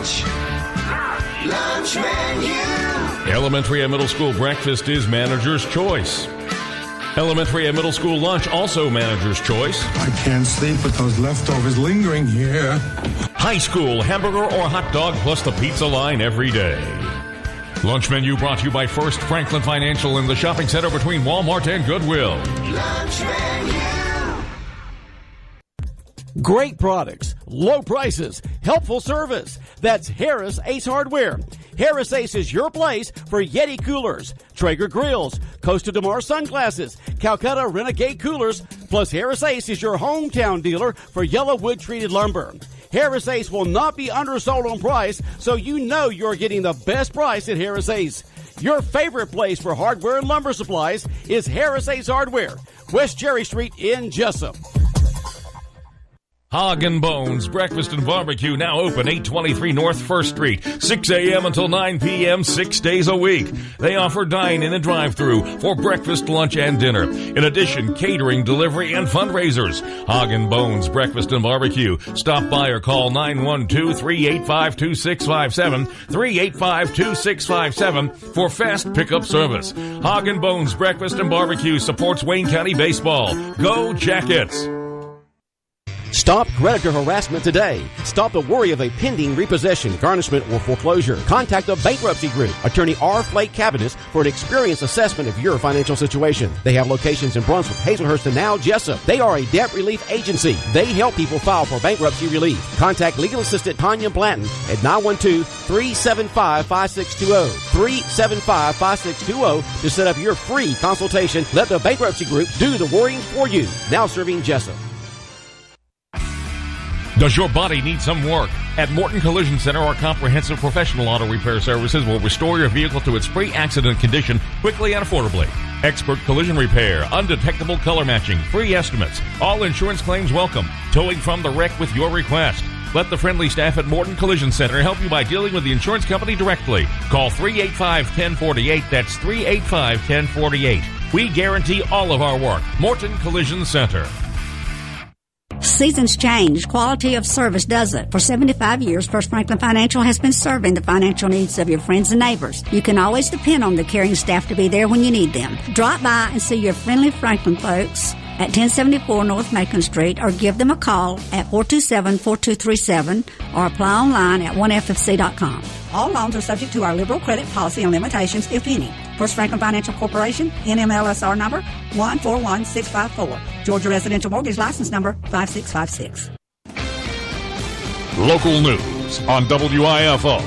Lunch menu. Elementary and middle school breakfast is manager's choice. Elementary and middle school lunch also manager's choice. I can't sleep with those leftovers lingering here. High school hamburger or hot dog plus the pizza line every day. Lunch menu brought to you by First Franklin Financial in the shopping center between Walmart and Goodwill. Lunch menu. Great products, low prices, helpful service. That's Harris Ace Hardware. Harris Ace is your place for Yeti coolers, Traeger grills, Costa de Mar sunglasses, Calcutta Renegade coolers, plus Harris Ace is your hometown dealer for yellow wood treated lumber. Harris Ace will not be undersold on price, so you know you're getting the best price at Harris Ace. Your favorite place for hardware and lumber supplies is Harris Ace Hardware, West Cherry Street in Jesup. Hog and Bones Breakfast and Barbecue now open 823 North 1st Street, 6 a.m. until 9 p.m. 6 days a week. They offer dine-in and drive-through for breakfast, lunch, and dinner. In addition, catering, delivery, and fundraisers. Hog and Bones Breakfast and Barbecue. Stop by or call 912-385-2657, 385-2657 for fast pickup service. Hog and Bones Breakfast and Barbecue supports Wayne County Baseball. Go Jackets! Stop creditor harassment today. Stop the worry of a pending repossession, garnishment, or foreclosure. Contact the Bankruptcy Group, Attorney R. Flake Cabinets, for an experienced assessment of your financial situation. They have locations in Brunswick, Hazelhurst, and now Jesup. They are a debt relief agency. They help people file for bankruptcy relief. Contact legal assistant Tanya Blanton at 912-375-5620. 375-5620 to set up your free consultation. Let the Bankruptcy Group do the worrying for you. Now serving Jesup. Does your body need some work? At Morton Collision Center, our comprehensive professional auto repair services will restore your vehicle to its pre-accident condition quickly and affordably. Expert collision repair, undetectable color matching, free estimates, all insurance claims welcome, towing from the wreck with your request. Let the friendly staff at Morton Collision Center help you by dealing with the insurance company directly. Call 385-1048. That's 385-1048. We guarantee all of our work. Morton Collision Center. Seasons change. Quality of service doesn't. For 75 years, First Franklin Financial has been serving the financial needs of your friends and neighbors. You can always depend on the caring staff to be there when you need them. Drop by and see your friendly Franklin folks at 1074 North Macon Street, or give them a call at 427-4237, or apply online at 1ffc.com. All loans are subject to our liberal credit policy and limitations, if any. First Franklin Financial Corporation, NMLSR number 141654. Georgia Residential Mortgage License number 5656. Local news on WIFO.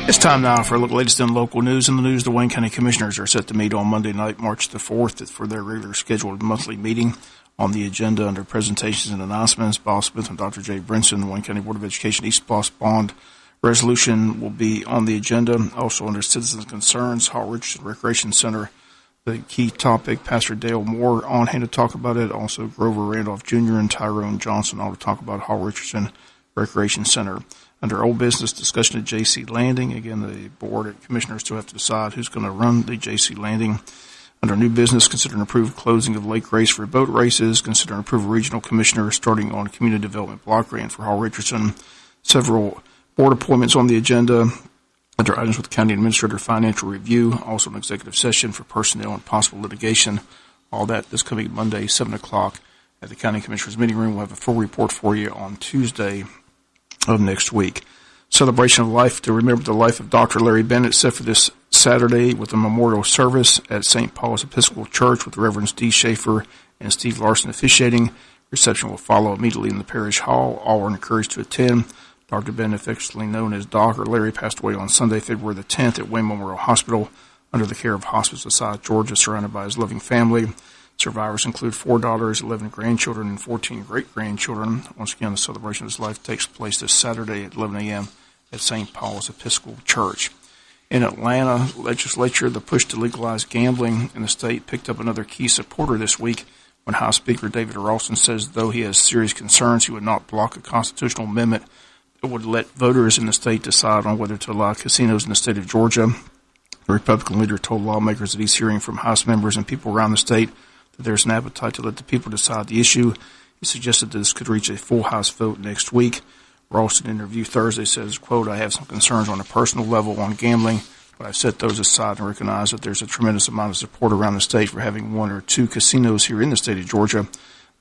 It's time now for a look at the latest in local news. In the news, the Wayne County Commissioners are set to meet on Monday night, March the 4th, for their regular scheduled monthly meeting. On the agenda under presentations and announcements, Bob Smith and Dr. Jay Brinson, the Wayne County Board of Education East Boss Bond resolution will be on the agenda. Also under citizens' concerns, Hall Richardson Recreation Center, the key topic, Pastor Dale Moore on hand to talk about it. Also Grover Randolph Jr. and Tyrone Johnson all to talk about Hall Richardson Recreation Center. Under old business, discussion at J.C. Landing. Again, the board and commissioners still have to decide who's going to run the J.C. Landing. Under new business, consider an approved closing of Lake Race for boat races. Consider an approved regional commissioner starting on community development block grant for Hall Richardson. Several board appointments on the agenda. Under items with county administrator financial review. Also an executive session for personnel and possible litigation. All that this coming Monday, 7 o'clock at the county commissioners meeting room. We'll have a full report for you on Tuesday of next week. Celebration of life to remember the life of Dr. Larry Bennett set for this Saturday with a memorial service at St. Paul's Episcopal Church with Reverends D. Schaefer and Steve Larson officiating. Reception will follow immediately in the parish hall. All are encouraged to attend. Dr. Bennett, affectionately known as Doc or Larry, passed away on Sunday, February the 10th at Wayne Memorial Hospital under the care of Hospice of South Georgia, surrounded by his loving family. Survivors include 4 daughters, 11 grandchildren, and 14 great-grandchildren. Once again, the celebration of his life takes place this Saturday at 11 a.m. at St. Paul's Episcopal Church. In Atlanta, legislature, the push to legalize gambling in the state picked up another key supporter this week when House Speaker David Ralston says though he has serious concerns, he would not block a constitutional amendment that would let voters in the state decide on whether to allow casinos in the state of Georgia. The Republican leader told lawmakers that he's hearing from House members and people around the state that there's an appetite to let the people decide the issue. He suggested this could reach a full House vote next week. Ralston, in an interview Thursday, says, quote, "I have some concerns on a personal level on gambling, but I've set those aside and recognize that there's a tremendous amount of support around the state for having one or two casinos here in the state of Georgia.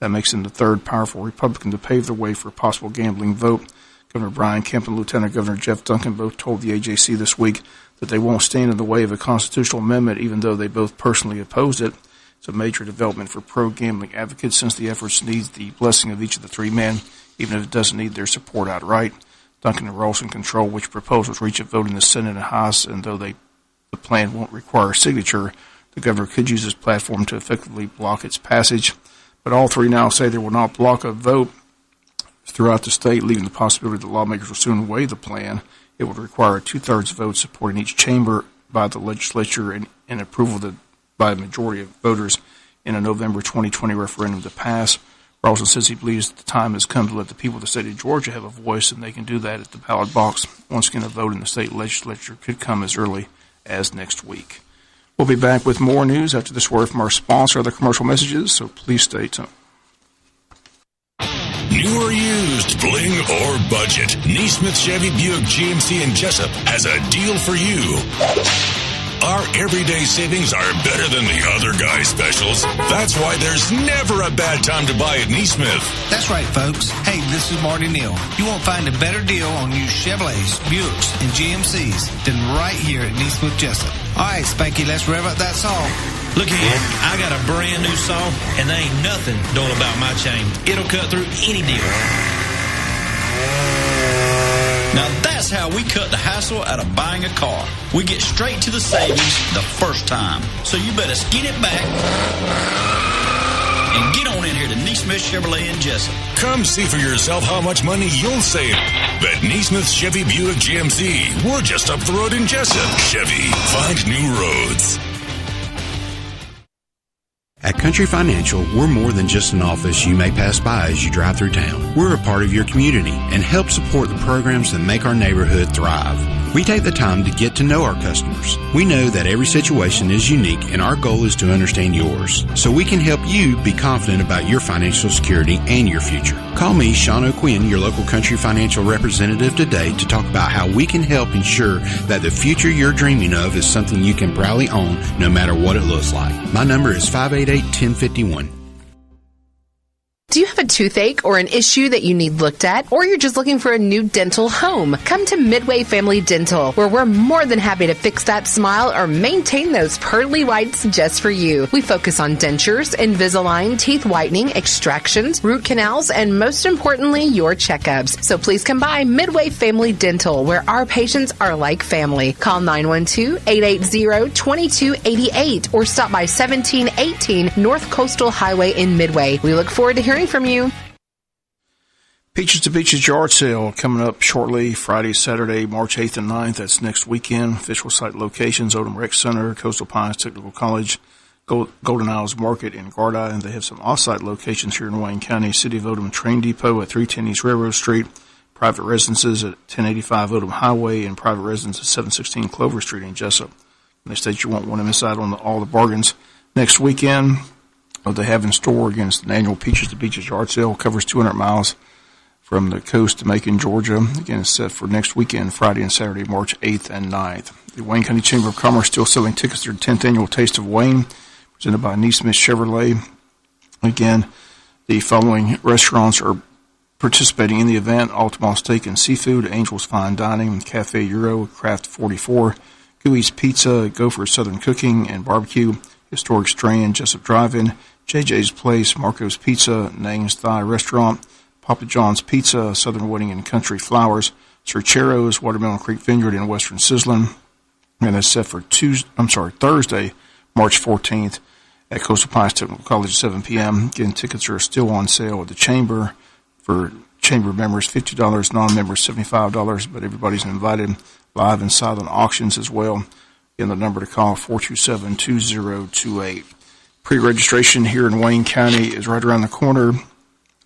That makes him the third powerful Republican to pave the way for a possible gambling vote." Governor Brian Kemp and Lieutenant Governor Jeff Duncan both told the AJC this week that they won't stand in the way of a constitutional amendment, even though they both personally opposed it. It's a major development for pro-gambling advocates since the efforts need the blessing of each of the three men, even if it doesn't need their support outright. Duncan and Ralston control which proposals reach a vote in the Senate and House, and though the plan won't require a signature, the governor could use his platform to effectively block its passage. But all three now say they will not block a vote throughout the state, leaving the possibility that lawmakers will soon weigh the plan. It would require a two-thirds vote supporting each chamber by the legislature and approval by a majority of voters in a November 2020 referendum to pass. Ralston says he believes the time has come to let the people of the state of Georgia have a voice, and they can do that at the ballot box. Once again, a vote in the state legislature could come as early as next week. We'll be back with more news after this word from our sponsor, other commercial messages, so please stay tuned. New or used, bling or budget, Neesmith Chevy Buick GMC and Jesup has a deal for you. Our everyday savings are better than the other guys' specials. That's why there's never a bad time to buy at Neesmith. That's right, folks. Hey, this is Marty Neal. You won't find a better deal on used Chevrolets, Buicks, and GMCs than right here at Neesmith Jesup. All right, Spanky, let's rev up that saw. Look here, I got a brand new saw, and there ain't nothing dull about my chain. It'll cut through any deal. Now that's how we cut the hassle out of buying a car. We get straight to the savings the first time. So you better skin it back and get on in here to Neesmith Chevrolet in Jesup. Come see for yourself how much money you'll save at Neesmith Chevy Buick GMC. We're just up the road in Jesup. Chevy, find new roads. At Country Financial, we're more than just an office you may pass by as you drive through town. We're a part of your community and help support the programs that make our neighborhood thrive. We take the time to get to know our customers. We know that every situation is unique, and our goal is to understand yours, so we can help you be confident about your financial security and your future. Call me, Sean O'Quinn, your local Country Financial representative today to talk about how we can help ensure that the future you're dreaming of is something you can proudly own no matter what it looks like. My number is 588-1051. Do you have a toothache or an issue that you need looked at, or you're just looking for a new dental home? Come to Midway Family Dental, where we're more than happy to fix that smile or maintain those pearly whites just for you. We focus on dentures, Invisalign, teeth whitening, extractions, root canals, and most importantly, your checkups. So please come by Midway Family Dental, where our patients are like family. Call 912-880-2288 or stop by 1718 North Coastal Highway in Midway. We look forward to hearing from you. Peaches to Beaches yard sale coming up shortly, Friday, Saturday, March 8th and 9th. That's next weekend. Official site locations, Odom Rec Center, Coastal Pines Technical College, Golden Isles Market in Garda, and they have some off-site locations here in Wayne County. City of Odom Train Depot at 310 East Railroad Street, private residences at 1085 Odom Highway, and private residences at 716 Clover Street in Jesup. And they state you won't want to miss out on all the bargains next weekend. What they have in store, again, is the annual Peaches to Beaches yard sale. Covers 200 miles from the coast to Macon, Georgia. Again, it's set for next weekend, Friday and Saturday, March 8th and 9th. The Wayne County Chamber of Commerce still selling tickets to their 10th annual Taste of Wayne, presented by Neesmith Chevrolet. Again, the following restaurants are participating in the event: Altamont Steak and Seafood, Angel's Fine Dining, Cafe Euro, Craft 44, Gooey's Pizza, Gopher's Southern Cooking and Barbecue, Historic Strand, Jesup Drive-In, JJ's Place, Marco's Pizza, Name's Thigh Restaurant, Papa John's Pizza, Southern Wedding and Country Flowers, Cerchero's, Watermelon Creek Vineyard, and Western Sizzlin'. And that's set for Thursday, March 14th at Coastal Pines Technical College at 7 p.m. Again, tickets are still on sale at the Chamber. For Chamber members, $50, non-members, $75, but everybody's invited. Live and silent auctions as well. Again, the number to call, 427-2028. Pre-registration here in Wayne County is right around the corner.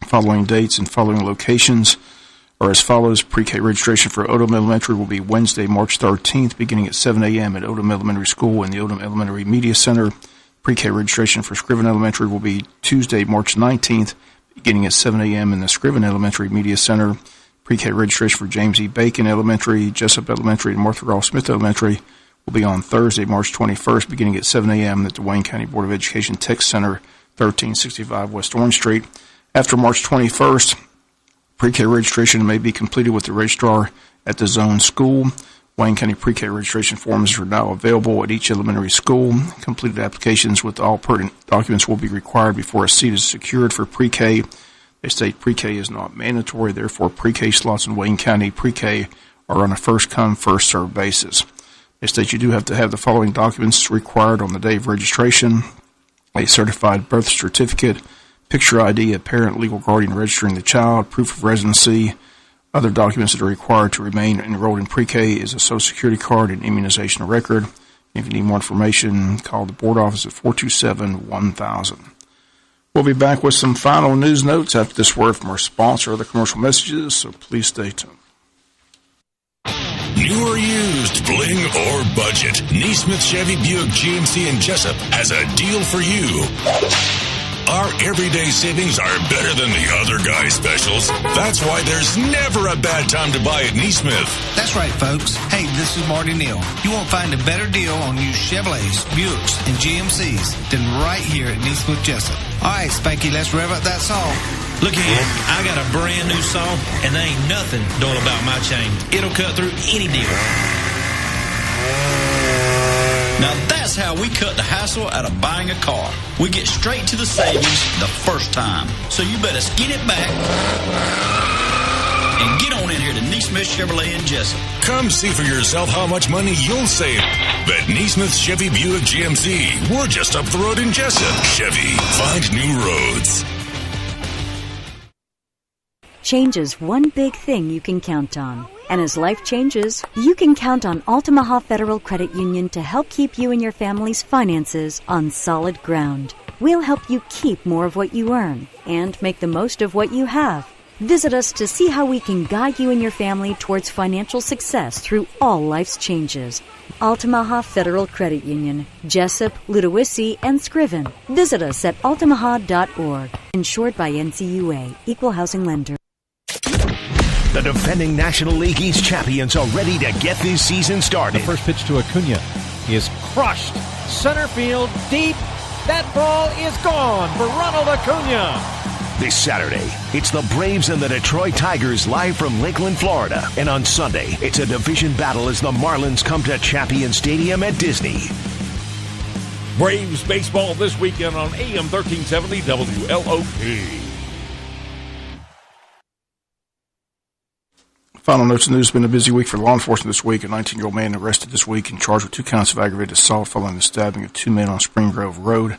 Following dates and following locations are as follows. Pre-K registration for Odom Elementary will be Wednesday, March 13th, beginning at 7 a.m. at Odom Elementary School and the Odom Elementary Media Center. Pre-K registration for Scriven Elementary will be Tuesday, March 19th, beginning at 7 a.m. in the Scriven Elementary Media Center. Pre-K registration for James E. Bacon Elementary, Jesup Elementary, and Martha Ralph Smith Elementary will be on Thursday, March 21st, beginning at 7 a.m. at the Wayne County Board of Education Tech Center, 1365 West Orange Street. After March 21st, pre-K registration may be completed with the registrar at the zone school. Wayne County pre-K registration forms are now available at each elementary school. Completed applications with all pertinent documents will be required before a seat is secured for pre-K. They state pre-K is not mandatory, therefore pre-K slots in Wayne County pre-K are on a first-come, first-served basis. They state you do have to have the following documents required on the day of registration: a certified birth certificate, picture ID, a parent, legal guardian registering the child, proof of residency. Other documents that are required to remain enrolled in pre-K is a Social Security card and immunization record. If you need more information, call the board office at 427-1000. We'll be back with some final news notes after this word from our sponsor or the commercial messages, so please stay tuned. New or used, bling or budget, Neesmith Chevy Buick GMC in Jesup has a deal for you. Our everyday savings are better than the other guys' specials. That's why there's never a bad time to buy at Neesmith. That's right, folks. Hey, this is Marty Neal. You won't find a better deal on used Chevrolets, Buicks, and GMCs than right here at Neesmith Jesup. All right, Spanky, let's rev up that saw. Look here, I got a brand new saw, and there ain't nothing dull about my chain. It'll cut through any deal. Now that's how we cut the hassle out of buying a car. We get straight to the savings the first time. So you better skin it back and get on in here to Neesmith Chevrolet in Jesup. Come see for yourself how much money you'll save at Neesmith Chevy Buick GMC. We're just up the road in Jesup. Chevy, find new roads. Change is one big thing you can count on. And as life changes, you can count on Altamaha Federal Credit Union to help keep you and your family's finances on solid ground. We'll help you keep more of what you earn and make the most of what you have. Visit us to see how we can guide you and your family towards financial success through all life's changes. Altamaha Federal Credit Union, Jesup, Ludowici, and Scriven. Visit us at altamaha.org. Insured by NCUA, Equal Housing Lender. The defending National League East champions are ready to get this season started. The first pitch to Acuna is crushed. Center field, deep. That ball is gone for Ronald Acuna. This Saturday, it's the Braves and the Detroit Tigers live from Lakeland, Florida. And on Sunday, it's a division battle as the Marlins come to Champion Stadium at Disney. Braves baseball this weekend on AM 1370 WLOP. Final notes of news. It's been a busy week for law enforcement this week. A 19-year-old man arrested this week and charged with 2 counts of aggravated assault following the stabbing of 2 men on Spring Grove Road.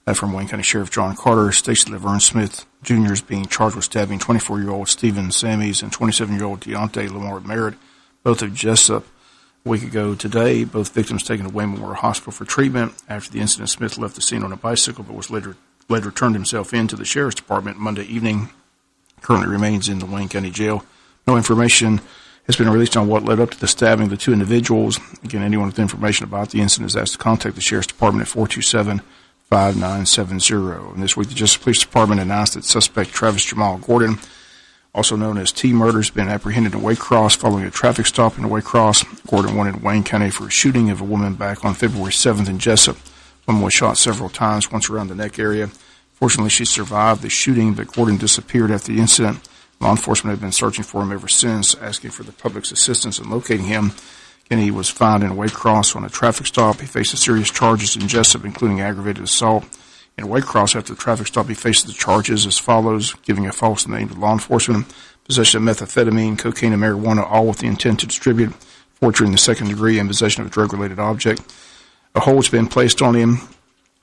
That from Wayne County Sheriff John Carter. Stacey Laverne Smith Jr. is being charged with stabbing 24-year-old Stephen Sammies and 27-year-old Deontay Lamar Merritt, both of Jesup. A week ago today, both victims taken to Wayne Memorial Hospital for treatment. After the incident, Smith left the scene on a bicycle but was later turned himself into the Sheriff's Department Monday evening. Currently remains in the Wayne County Jail. No information has been released on what led up to the stabbing of the 2 individuals. Again, anyone with information about the incident is asked to contact the Sheriff's Department at 427-5970. And this week, the Jesup Police Department announced that suspect Travis Jamal Gordon, also known as T. Murder, has been apprehended in Waycross following a traffic stop in Waycross. Gordon wanted in Wayne County for a shooting of a woman back on February 7th in Jesup. The woman was shot several times, once around the neck area. Fortunately, she survived the shooting, but Gordon disappeared after the incident. Law enforcement have been searching for him ever since, asking for the public's assistance in locating him. And he was found in Waycross on a traffic stop. He faces serious charges in Jesup, including aggravated assault. In Waycross, after the traffic stop, he faces the charges as follows: giving a false name to law enforcement, possession of methamphetamine, cocaine, and marijuana, all with the intent to distribute, forgery in the second degree, and possession of a drug-related object. A hold's been placed on him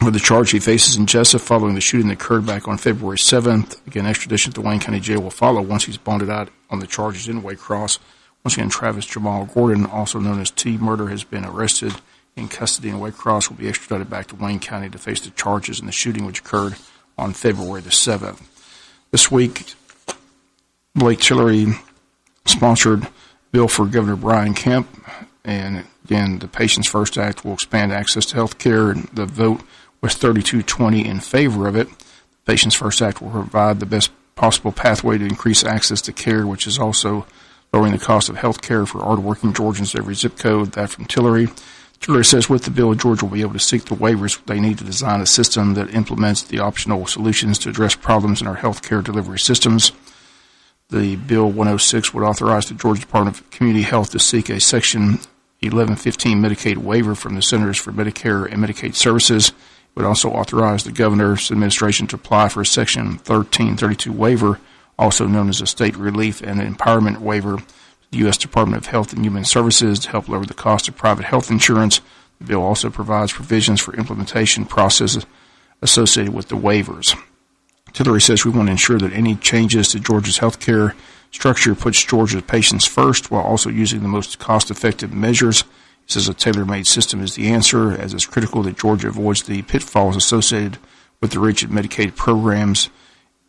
with the charge he faces in Jesup following the shooting that occurred back on February 7th. Again, extradition to the Wayne County Jail will follow once he's bonded out on the charges in Waycross. Once again, Travis Jamal Gordon, also known as T. Murder, has been arrested in custody in Waycross, will be extradited back to Wayne County to face the charges in the shooting which occurred on February the 7th. This week, Blake Tillery sponsored bill for Governor Brian Kemp, and again, the Patients First Act will expand access to health care, and the vote was 32-20 in favor of it. The Patients First Act will provide the best possible pathway to increase access to care, which is also lowering the cost of health care for hardworking Georgians to every zip code. That from Tillery. Tillery says with the bill, Georgia will be able to seek the waivers they need to design a system that implements the optional solutions to address problems in our health care delivery systems. The Bill 106 would authorize the Georgia Department of Community Health to seek a Section 1115 Medicaid waiver from the Centers for Medicare and Medicaid Services. It would also authorize the governor's administration to apply for a Section 1332 waiver, also known as a state relief and empowerment waiver, the U.S. Department of Health and Human Services to help lower the cost of private health insurance. The bill also provides provisions for implementation processes associated with the waivers. Tillery says we want to ensure that any changes to Georgia's health care structure puts Georgia's patients first while also using the most cost-effective measures. He says a tailor-made system is the answer, as it's critical that Georgia avoids the pitfalls associated with the rigid Medicaid programs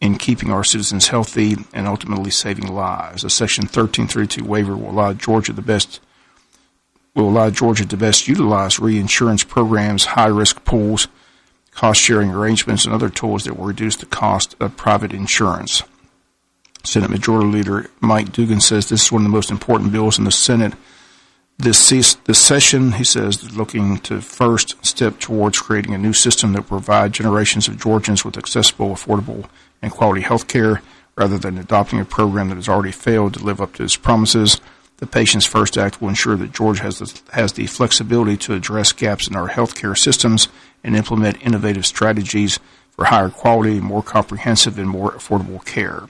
in keeping our citizens healthy and ultimately saving lives. A Section 1332 waiver will allow Georgia to best utilize reinsurance programs, high-risk pools, cost-sharing arrangements, and other tools that will reduce the cost of private insurance. Senate Majority Leader Mike Dugan says this is one of the most important bills in the Senate this session. He says looking to first step towards creating a new system that will provide generations of Georgians with accessible, affordable, and quality health care rather than adopting a program that has already failed to live up to its promises. The Patients First Act will ensure that Georgia has the flexibility to address gaps in our health care systems and implement innovative strategies for higher quality, more comprehensive, and more affordable care.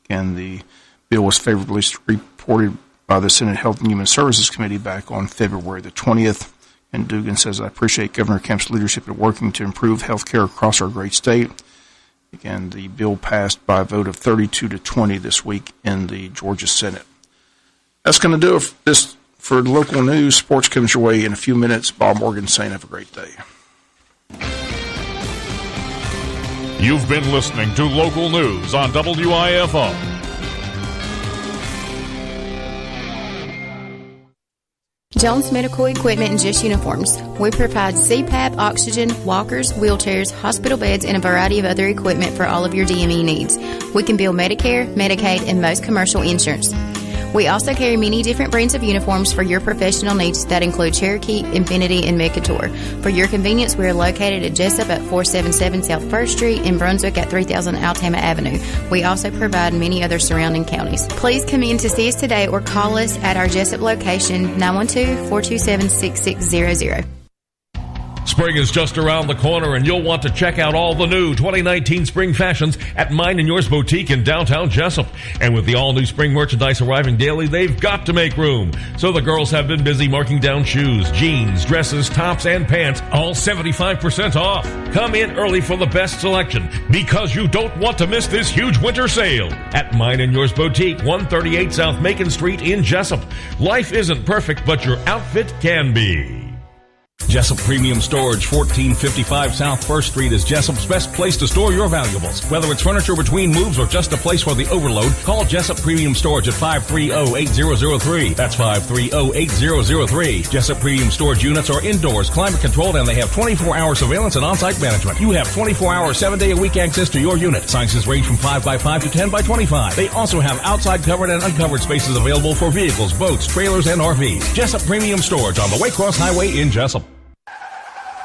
Again, the bill was favorably reported by the Senate Health and Human Services Committee back on February the 20th. And Dugan says, I appreciate Governor Kemp's leadership in working to improve health care across our great state. Again, the bill passed by a vote of 32-20 this week in the Georgia Senate. That's going to do it for local news. Sports comes your way in a few minutes. Bob Morgan saying have a great day. You've been listening to local news on WIFO. Jones Medical Equipment and Just Uniforms. We provide CPAP, oxygen, walkers, wheelchairs, hospital beds, and a variety of other equipment for all of your DME needs. We can bill Medicare, Medicaid, and most commercial insurance. We also carry many different brands of uniforms for your professional needs that include Cherokee, Infinity, and Mercator. For your convenience, we are located at Jesup at 477 South 1st Street and Brunswick at 3000 Altama Avenue. We also provide many other surrounding counties. Please come in to see us today or call us at our Jesup location, 912-427-6600. Spring is just around the corner, and you'll want to check out all the new 2019 spring fashions at Mine and Yours Boutique in downtown Jesup. And with the all-new spring merchandise arriving daily, they've got to make room. So the girls have been busy marking down shoes, jeans, dresses, tops, and pants, all 75% off. Come in early for the best selection, because you don't want to miss this huge winter sale at Mine and Yours Boutique, 138 South Macon Street in Jesup. Life isn't perfect, but your outfit can be. Jesup Premium Storage, 1455 South 1st Street is Jesup's best place to store your valuables. Whether it's furniture between moves or just a place for the overload, call Jesup Premium Storage at 530-8003. That's 530-8003. Jesup Premium Storage units are indoors, climate controlled, and they have 24-hour surveillance and on-site management. You have 24-hour, 7-day-a-week access to your unit. Sizes range from 5x5 to 10x25. They also have outside covered and uncovered spaces available for vehicles, boats, trailers, and RVs. Jesup Premium Storage on the Waycross Highway in Jesup.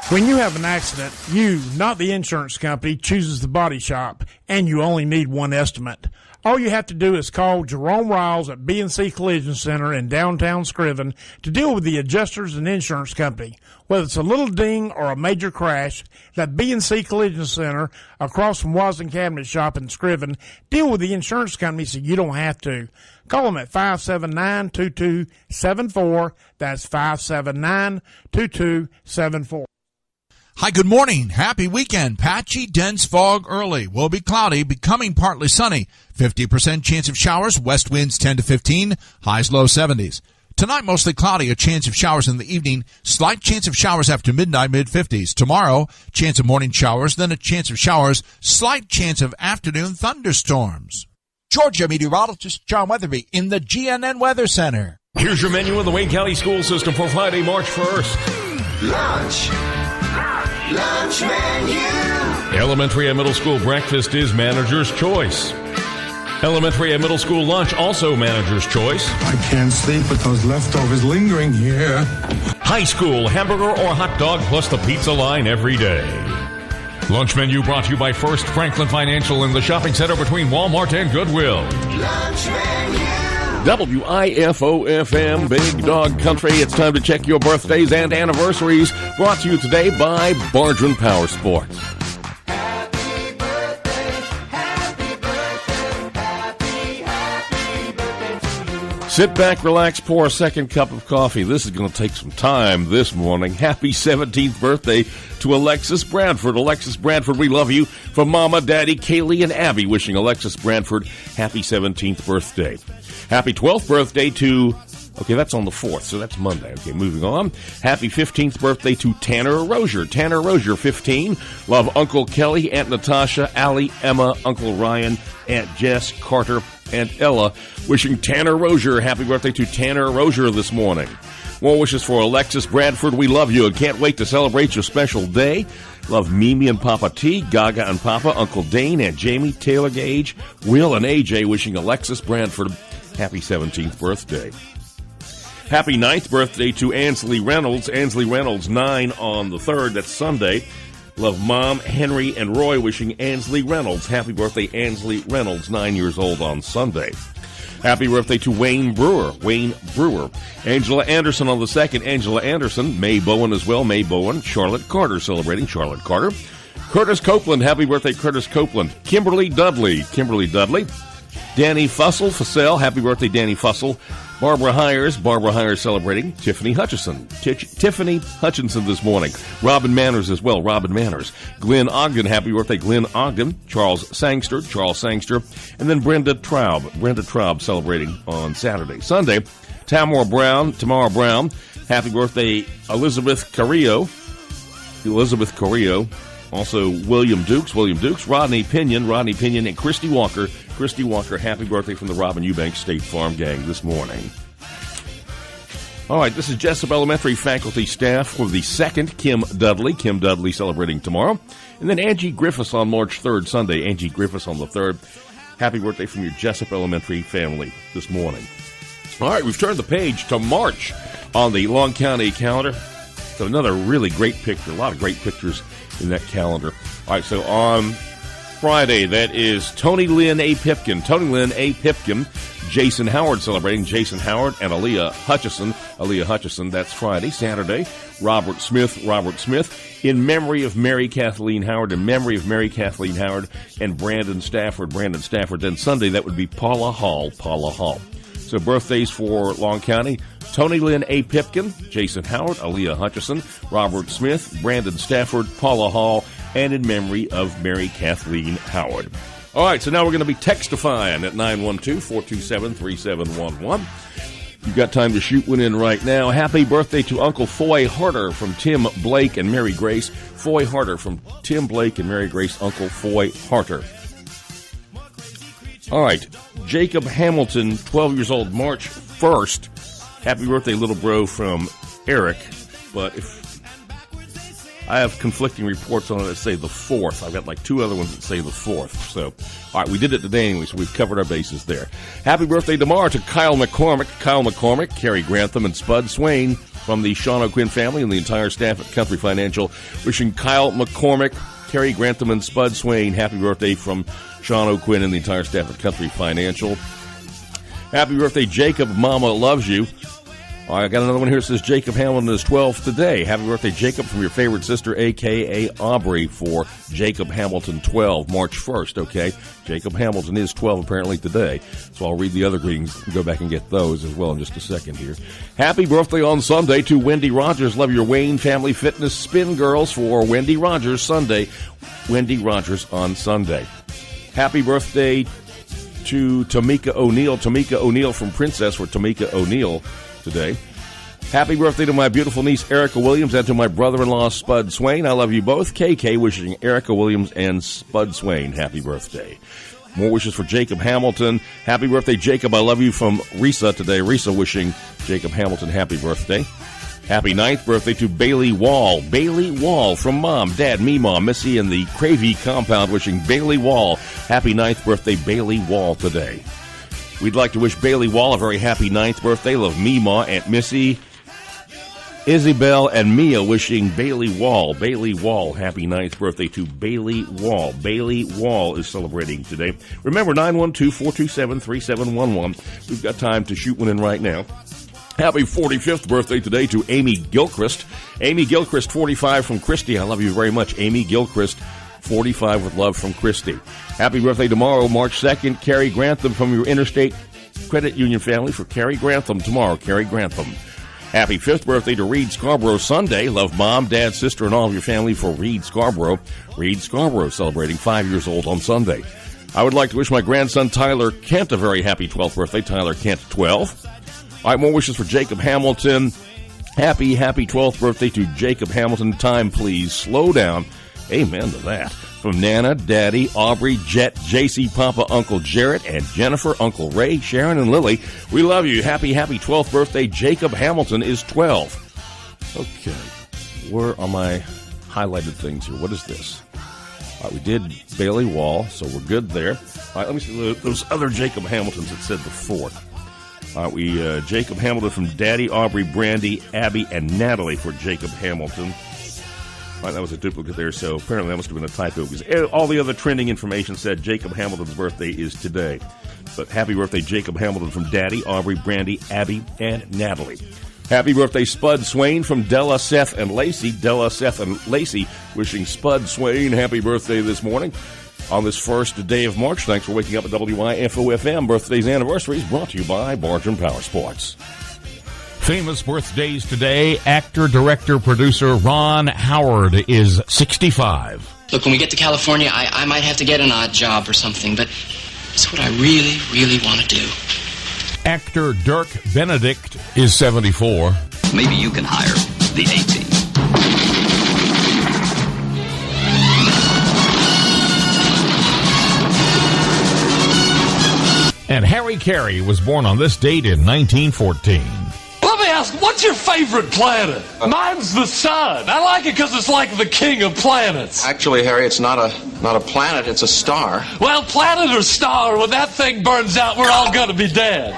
When you have an accident, you, not the insurance company, chooses the body shop, and you only need one estimate. All you have to do is call Jerome Riles at B&C Collision Center in downtown Scriven to deal with the adjusters and insurance company. Whether it's a little ding or a major crash, that B&C Collision Center across from Wasden Cabinet Shop in Scriven, deal with the insurance company so you don't have to. Call them at 579-2274. That's 579-2274. Hi, good morning. Happy weekend. Patchy, dense fog early. Will be cloudy, becoming partly sunny. 50% chance of showers, west winds 10 to 15, highs low 70s. Tonight, mostly cloudy, a chance of showers in the evening, slight chance of showers after midnight, mid-50s. Tomorrow, chance of morning showers, then a chance of showers, slight chance of afternoon thunderstorms. Georgia meteorologist John Weatherby in the GNN Weather Center. Here's your menu in the Wayne County School System for Friday, March 1st. Lunch menu. Elementary and middle school breakfast is manager's choice. Elementary and middle school lunch also manager's choice. I can't sleep with those leftovers lingering here. High school hamburger or hot dog plus the pizza line every day. Lunch menu brought to you by First Franklin Financial in the shopping center between Walmart and Goodwill. Lunch menu. WIFO-FM, Big Dog Country. It's time to check your birthdays and anniversaries. Brought to you today by Bargeron Power Sports. Sit back, relax, pour a second cup of coffee. This is going to take some time this morning. Happy 17th birthday to Alexis Bradford. Alexis Bradford, we love you. From Mama, Daddy, Kaylee, and Abby, wishing Alexis Bradford happy 17th birthday. Happy 12th birthday to... Okay, that's on the 4th, so that's Monday. Okay, moving on. Happy 15th birthday to Tanner Rozier. Tanner Rozier, 15. Love Uncle Kelly, Aunt Natasha, Allie, Emma, Uncle Ryan, Aunt Jess, Carter, and Ella. Wishing Tanner Rozier happy birthday to Tanner Rozier this morning. More wishes for Alexis Bradford. We love you and can't wait to celebrate your special day. Love Mimi and Papa T, Gaga and Papa, Uncle Dane, Aunt Jamie, Taylor Gage, Will, and AJ wishing Alexis Bradford happy 17th birthday. Happy 9th birthday to Ansley Reynolds. Ansley Reynolds, 9 on the 3rd. That's Sunday. Love Mom, Henry, and Roy wishing Ansley Reynolds happy birthday. Ansley Reynolds, 9 years old on Sunday. Happy birthday to Wayne Brewer. Wayne Brewer. Angela Anderson on the 2nd. Angela Anderson. May Bowen as well. May Bowen. Charlotte Carter celebrating. Charlotte Carter. Curtis Copeland. Happy birthday, Curtis Copeland. Kimberly Dudley. Kimberly Dudley. Danny Fussell. Happy birthday, Danny Fussell. Barbara Hires celebrating. Tiffany Hutchison. Tiffany Hutchinson this morning. Robin Manners as well. Robin Manners. Glenn Ogden. Happy birthday, Glenn Ogden. Charles Sangster. And then Brenda Traub celebrating on Saturday. Sunday, Tamara Brown. Happy birthday, Elizabeth Carrillo. Also, William Dukes, Rodney Pinion, and Christy Walker. Christy Walker, happy birthday from the Robin Eubanks State Farm Gang this morning. All right, this is Jesup Elementary faculty staff for the 2nd, Kim Dudley celebrating tomorrow. And then Angie Griffiths on March 3rd, Sunday. Angie Griffiths on the 3rd. Happy birthday from your Jesup Elementary family this morning. All right, we've turned the page to March on the Long County calendar. So another really great picture, a lot of great pictures in that calendar. All right, so on Friday, that is Tony Lynn A. Pipkin. Jason Howard celebrating. Jason Howard and Aaliyah Hutchison, that's Friday. Saturday, Robert Smith. In memory of Mary Kathleen Howard. And Brandon Stafford. Then Sunday, that would be Paula Hall. So birthdays for Long County: Tony Lynn A. Pipkin, Jason Howard, Aaliyah Hutchison, Robert Smith, Brandon Stafford, Paula Hall, and in memory of Mary Kathleen Howard. All right, so now we're going to be textifying at 912-427-3711. You've got time to shoot one in right now. Happy birthday to Uncle Foy Harder from Tim Blake and Mary Grace. Foy Harder from Tim Blake and Mary Grace, Uncle Foy Harder. All right, Jacob Hamilton, 12 years old, March 1st. Happy birthday, little bro, from Eric. But if I have conflicting reports on it that say the 4th. I've got like 2 other ones that say the 4th. So, all right, we did it today anyway, so we've covered our bases there. Happy birthday tomorrow to Kyle McCormick, Carrie Grantham, and Spud Swain from the Sean O'Quinn family and the entire staff at Country Financial. Wishing Kyle McCormick, Carrie Grantham, and Spud Swain happy birthday from Sean O'Quinn and the entire staff at Country Financial. Happy birthday, Jacob. Mama loves you. All right, I got another one here that says Jacob Hamilton is 12 today. Happy birthday, Jacob, from your favorite sister, a.k.a. Aubrey, for Jacob Hamilton, 12, March 1st, okay? Jacob Hamilton is 12 apparently today, so I'll read the other greetings and go back and get those as well in just a second here. Happy birthday on Sunday to Wendy Rogers. Love your Wayne Family Fitness Spin Girls for Wendy Rogers Sunday. Wendy Rogers on Sunday. Happy birthday to Tamika O'Neill. Tamika O'Neill from Princess for Tamika O'Neill today. Happy birthday to my beautiful niece Erica Williams and to my brother-in-law Spud Swain. I love you both. KK wishing Erica Williams and Spud Swain happy birthday. More wishes for Jacob Hamilton. Happy birthday, Jacob. I love you from Risa today. Risa wishing Jacob Hamilton happy birthday. Happy 9th birthday to Bailey Wall. Bailey Wall from Mom, Dad, Meemaw, Missy, and the Cravey compound wishing Bailey Wall happy 9th birthday, Bailey Wall, today. We'd like to wish Bailey Wall a very happy 9th birthday. Love Meemaw, Aunt Missy, Isabel, and Mia wishing Bailey Wall happy 9th birthday to Bailey Wall. Bailey Wall is celebrating today. Remember, 912-427-3711. We've got time to shoot one in right now. Happy 45th birthday today to Amy Gilchrist. Amy Gilchrist, 45 from Christy. I love you very much. Amy Gilchrist, 45 with love from Christy. Happy birthday tomorrow, March 2nd. Carrie Grantham from your Interstate Credit Union family for Carrie Grantham tomorrow. Carrie Grantham. Happy 5th birthday to Reed Scarborough Sunday. Love Mom, Dad, sister, and all of your family for Reed Scarborough. Reed Scarborough celebrating 5 years old on Sunday. I would like to wish my grandson Tyler Kent a very happy 12th birthday. Tyler Kent, 12. All right, more wishes for Jacob Hamilton. Happy 12th birthday to Jacob Hamilton. Time, please. Slow down. Amen to that. From Nana, Daddy, Aubrey, Jet, JC, Papa, Uncle Jarrett, and Jennifer, Uncle Ray, Sharon, and Lily. We love you. Happy 12th birthday. Jacob Hamilton is 12. Okay. Where are my highlighted things here? What is this? All right, we did Bailey Wall, so we're good there. All right, let me see those other Jacob Hamiltons that said before. All right, we Jacob Hamilton from Daddy, Aubrey, Brandy, Abby, and Natalie for Jacob Hamilton. All right, that was a duplicate there, so apparently that must have been a typo because all the other trending information said Jacob Hamilton's birthday is today. But happy birthday, Jacob Hamilton from Daddy, Aubrey, Brandy, Abby, and Natalie. Happy birthday, Spud Swain from Della, Seth, and Lacey. Della, Seth, and Lacey wishing Spud Swain happy birthday this morning. On this first day of March, thanks for waking up at WIFO-FM. Birthdays and anniversaries brought to you by Bartram Power Sports. Famous birthdays today. Actor, director, producer Ron Howard is 65. Look, when we get to California, I might have to get an odd job or something, but it's what I really, really want to do. Actor Dirk Benedict is 74. Maybe you can hire the A-Team. And Harry Carey was born on this date in 1914. Let me ask, what's your favorite planet? Mine's the sun. I like it because it's like the king of planets. Actually, Harry, it's not a planet, it's a star. Well, planet or star, when that thing burns out, we're all going to be dead.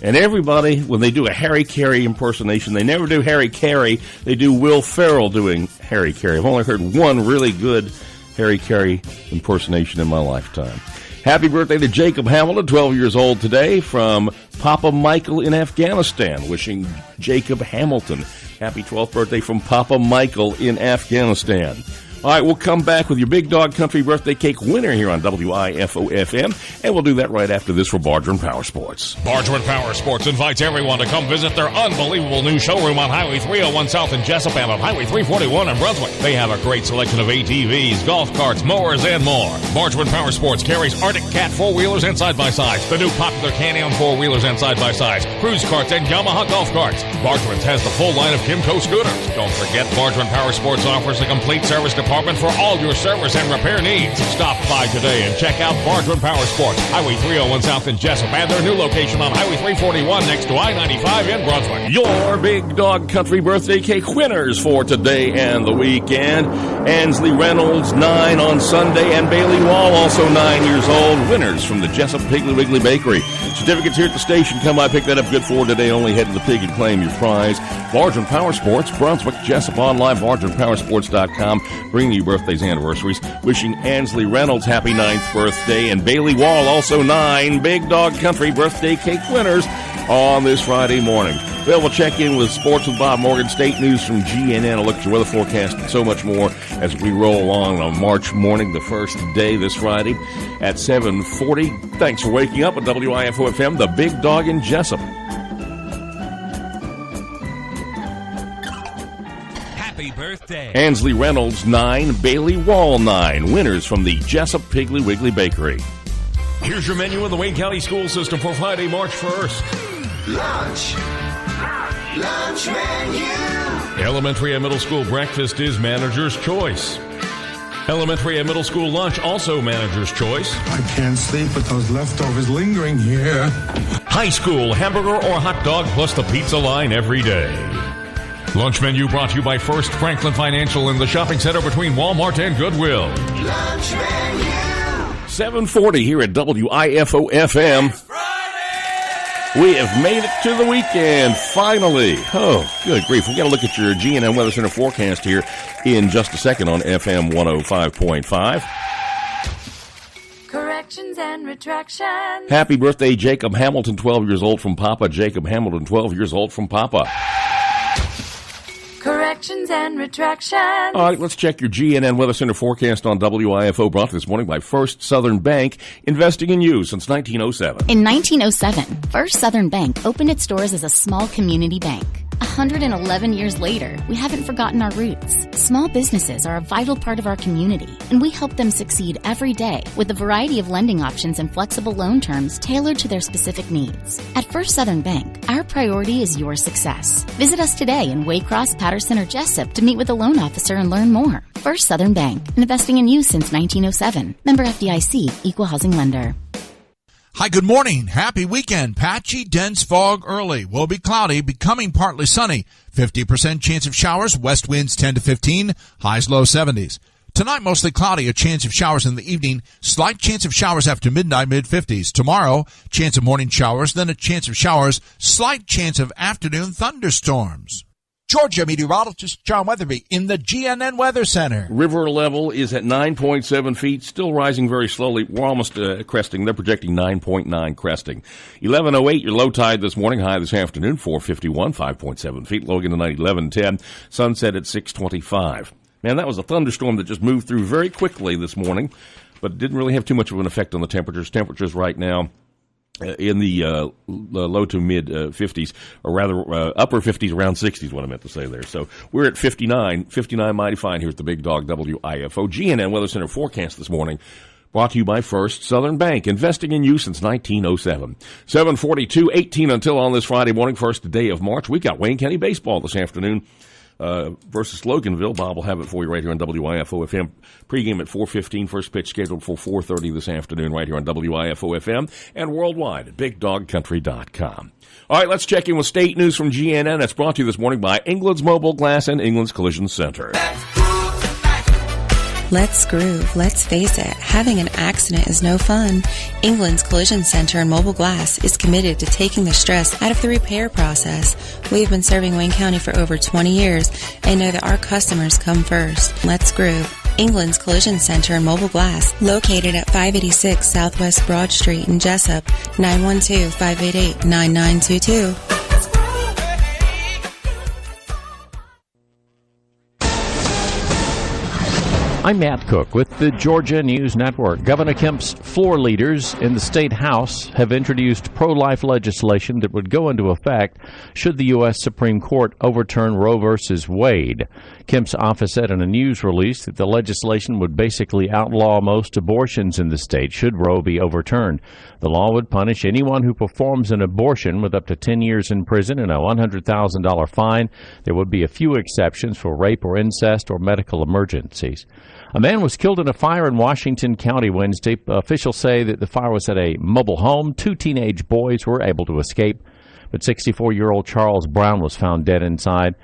And everybody, when they do a Harry Carey impersonation, they never do Harry Carey. They do Will Ferrell doing Harry Carey. I've only heard one really good Harry Carey impersonation in my lifetime. Happy birthday to Jacob Hamilton, 12 years old today, from Papa Michael in Afghanistan. Wishing Jacob Hamilton happy 12th birthday from Papa Michael in Afghanistan. All right, we'll come back with your Big Dog Country birthday cake winner here on WIFO-FM, and we'll do that right after this for Bartram Power Sports. Bartram Power Sports invites everyone to come visit their unbelievable new showroom on Highway 301 South in Jesup and on Highway 341 in Brunswick. They have a great selection of ATVs, golf carts, mowers, and more. Bartram Power Sports carries Arctic Cat 4-wheelers and side-by-sides, the new popular Can-Am 4-wheelers and side-by-sides, cruise carts, and Yamaha golf carts. Bartram's has the full line of Kimco scooters. Don't forget, Bartram Power Sports offers a complete service department for all your service and repair needs. Stop by today and check out Bartram Power Sports, Highway 301 South in Jesup, and their new location on Highway 341 next to I-95 in Brunswick. Your Big Dog Country birthday cake winners for today and the weekend. Ansley Reynolds, 9 on Sunday, and Bailey Wall, also 9 years old. Winners from the Jesup Piggly Wiggly Bakery. Certificates here at the station. Come by, pick that up. Good for today. Only head to the pig and claim your prize. Bartram Power Sports, Brunswick, Jesup, online, BartramPowersports.com. Bringing you birthdays and anniversaries. Wishing Ansley Reynolds happy 9th birthday, and Bailey Wall, also 9 Big Dog Country birthday cake winners on this Friday morning. Well, we'll check in with Sports with Bob Morgan, state news from GNN, a look at your weather forecast, and so much more as we roll along on March morning, the first day this Friday at 7:40. Thanks for waking up at WIFO-FM, the Big Dog in Jesup. Happy birthday. Ansley Reynolds, 9. Bailey Wall, 9. Winners from the Jesup Piggly Wiggly Bakery. Here's your menu in the Wayne County School System for Friday, March 1st. Lunch menu. Elementary and middle school breakfast is manager's choice. Elementary and middle school lunch, also manager's choice. I can't sleep with those leftovers lingering here. High school hamburger or hot dog plus the pizza line every day. Lunch menu brought to you by First Franklin Financial in the shopping center between Walmart and Goodwill. Lunch menu. 7:40 here at WIFO FM. We have made it to the weekend, finally. Oh, good grief. We've got to look at your GNM Weather Center forecast here in just a second on FM 105.5. Corrections and retractions. Happy birthday, Jacob Hamilton, 12 years old from Papa. Jacob Hamilton, 12 years old from Papa. Corrections and retractions. All right, let's check your GNN Weather Center forecast on WIFO, brought this morning by First Southern Bank, investing in you since 1907. In 1907, First Southern Bank opened its doors as a small community bank. 111 years later, we haven't forgotten our roots. Small businesses are a vital part of our community, and we help them succeed every day with a variety of lending options and flexible loan terms tailored to their specific needs. At First Southern Bank, our priority is your success. Visit us today in Waycross, Patterson, or Jesup to meet with a loan officer and learn more. First Southern Bank, investing in you since 1907. Member FDIC, Equal Housing Lender. Hi, good morning. Happy weekend. Patchy, dense fog early. Will be cloudy, becoming partly sunny. 50% chance of showers, west winds 10 to 15, highs low 70s. Tonight, mostly cloudy, a chance of showers in the evening, slight chance of showers after midnight, mid-50s. Tomorrow, chance of morning showers, then a chance of showers, slight chance of afternoon thunderstorms. Georgia meteorologist John Weatherby in the GNN Weather Center. River level is at 9.7 feet, still rising very slowly. We're almost cresting. They're projecting 9.9 cresting. 11:08, your low tide this morning, high this afternoon, 4:51, 5.7 feet. Low again tonight, 11:10. Sunset at 6:25. Man, that was a thunderstorm that just moved through very quickly this morning, but didn't really have too much of an effect on the temperatures. Temperatures right now in the low to mid 50s, or rather upper 50s, around 60s, what I meant to say there. So we're at 59 mighty fine here at the Big Dog WIFO. GNN Weather Center forecast this morning, brought to you by First Southern Bank, investing in you since 1907. 7:42, 18 until on this Friday morning, first day of March. We got Wayne County baseball this afternoon. Versus Loganville. Bob will have it for you right here on WIFO FM. Pregame at 4:15. First pitch scheduled for 4:30 this afternoon right here on WIFO FM and worldwide at BigDogCountry.com. All right, let's check in with state news from GNN. That's brought to you this morning by England's Mobile Glass and England's Collision Center. Let's groove. Let's face it, having an accident is no fun. England's Collision Center and Mobile Glass is committed to taking the stress out of the repair process. We've been serving Wayne County for over 20 years and know that our customers come first. Let's groove. England's Collision Center and Mobile Glass, located at 586 Southwest Broad Street in Jesup, 912-588-9922. I'm Matt Cook with the Georgia News Network. Governor Kemp's floor leaders in the state house have introduced pro-life legislation that would go into effect should the U.S. Supreme Court overturn Roe v. Wade. Kemp's office said in a news release that the legislation would basically outlaw most abortions in the state should Roe be overturned. The law would punish anyone who performs an abortion with up to 10 years in prison and a $100,000 fine. There would be a few exceptions for rape or incest or medical emergencies. A man was killed in a fire in Washington County Wednesday. Officials say that the fire was at a mobile home. 2 teenage boys were able to escape, but 64-year-old Charles Brown was found dead inside.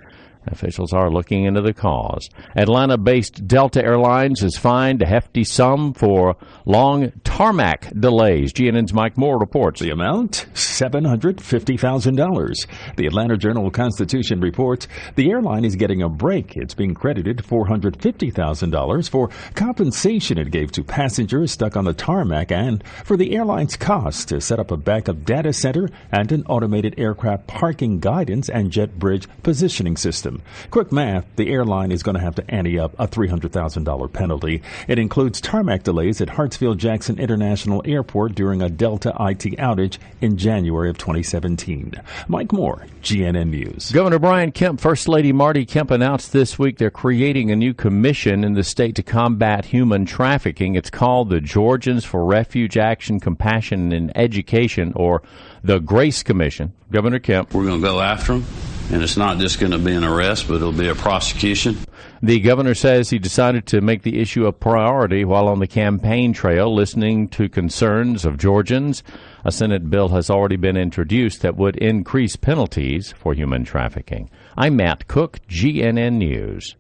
Officials are looking into the cause. Atlanta-based Delta Airlines has fined a hefty sum for long tarmac delays. GNN's Mike Moore reports. The amount? $750,000. The Atlanta Journal-Constitution reports the airline is getting a break. It's being credited $450,000 for compensation it gave to passengers stuck on the tarmac and for the airline's costs to set up a backup data center and an automated aircraft parking guidance and jet bridge positioning system. Quick math, the airline is going to have to ante up a $300,000 penalty. It includes tarmac delays at Hartsfield-Jackson International Airport during a Delta IT outage in January of 2017. Mike Moore, GNN News. Governor Brian Kemp, First Lady Marty Kemp announced this week they're creating a new commission in the state to combat human trafficking. It's called the Georgians for Refuge Action, Compassion, and Education, or the Grace Commission. Governor Kemp. We're going to go after them. And it's not just going to be an arrest, but it'll be a prosecution. The governor says he decided to make the issue a priority while on the campaign trail, listening to concerns of Georgians. A Senate bill has already been introduced that would increase penalties for human trafficking. I'm Matt Cook, GNN News.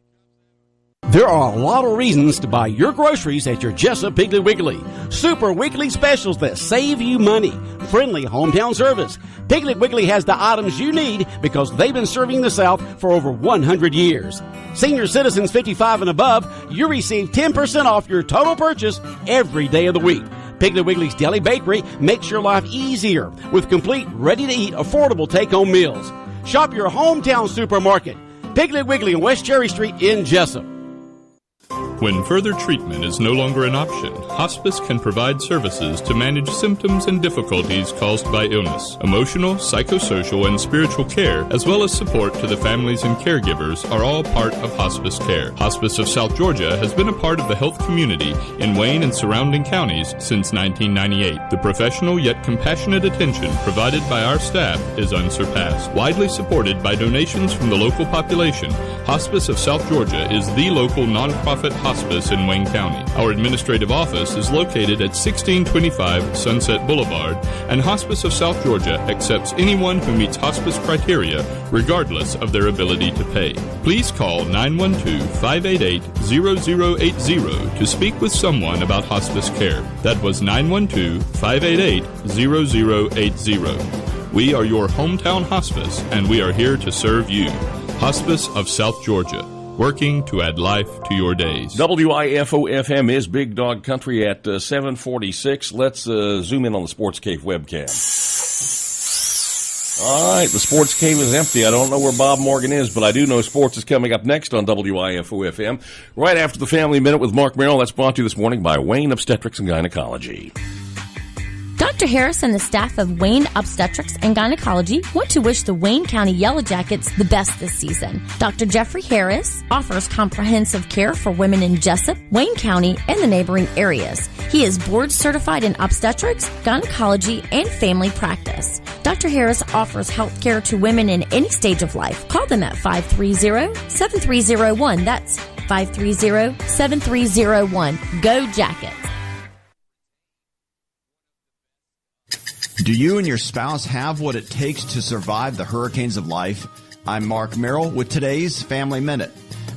There are a lot of reasons to buy your groceries at your Jesup Piggly Wiggly. Super weekly specials that save you money. Friendly hometown service. Piggly Wiggly has the items you need because they've been serving the South for over 100 years. Senior citizens 55 and above, you receive 10% off your total purchase every day of the week. Piggly Wiggly's Deli Bakery makes your life easier with complete, ready-to-eat, affordable take-home meals. Shop your hometown supermarket. Piggly Wiggly on West Cherry Street in Jesup. When further treatment is no longer an option, hospice can provide services to manage symptoms and difficulties caused by illness. Emotional, psychosocial, and spiritual care, as well as support to the families and caregivers, are all part of hospice care. Hospice of South Georgia has been a part of the health community in Wayne and surrounding counties since 1998. The professional yet compassionate attention provided by our staff is unsurpassed. Widely supported by donations from the local population, Hospice of South Georgia is the local nonprofit hospice in Wayne County. Our administrative office is located at 1625 Sunset Boulevard, and Hospice of South Georgia accepts anyone who meets hospice criteria, regardless of their ability to pay. Please call 912-588-0080 to speak with someone about hospice care. That was 912-588-0080. We are your hometown hospice, and we are here to serve you. Hospice of South Georgia, working to add life to your days. WIFO-FM is Big Dog Country at 7:46. Let's zoom in on the Sports Cave webcast. All right, the Sports Cave is empty. I don't know where Bob Morgan is, but I do know sports is coming up next on WIFO-FM. Right after the Family Minute with Mark Merrill. That's brought to you this morning by Wayne Obstetrics and Gynecology. Dr. Harris and the staff of Wayne Obstetrics and Gynecology want to wish the Wayne County Yellow Jackets the best this season. Dr. Jeffrey Harris offers comprehensive care for women in Jesup, Wayne County, and the neighboring areas. He is board certified in obstetrics, gynecology, and family practice. Dr. Harris offers health care to women in any stage of life. Call them at 530-7301. That's 530-7301. Go Jackets! Do you and your spouse have what it takes to survive the hurricanes of life? I'm Mark Merrill with today's Family Minute.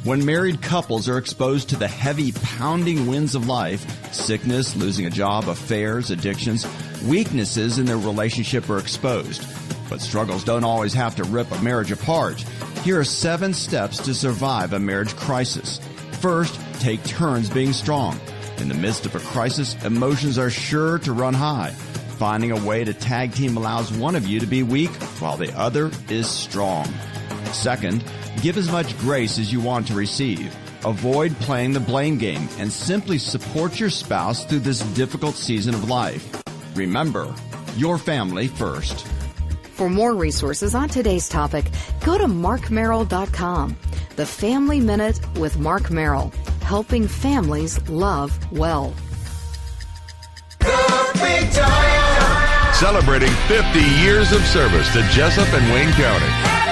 When married couples are exposed to the heavy, pounding winds of life, sickness, losing a job, affairs, addictions, weaknesses in their relationship are exposed. But struggles don't always have to rip a marriage apart. Here are 7 steps to survive a marriage crisis. First, take turns being strong. In the midst of a crisis, emotions are sure to run high. Finding a way to tag team allows one of you to be weak while the other is strong. Second, give as much grace as you want to receive. Avoid playing the blame game and simply support your spouse through this difficult season of life. Remember, your family first. For more resources on today's topic, go to markmerrill.com. The Family Minute with Mark Merrill, helping families love well. Celebrating 50 years of service to Jesup and Wayne County.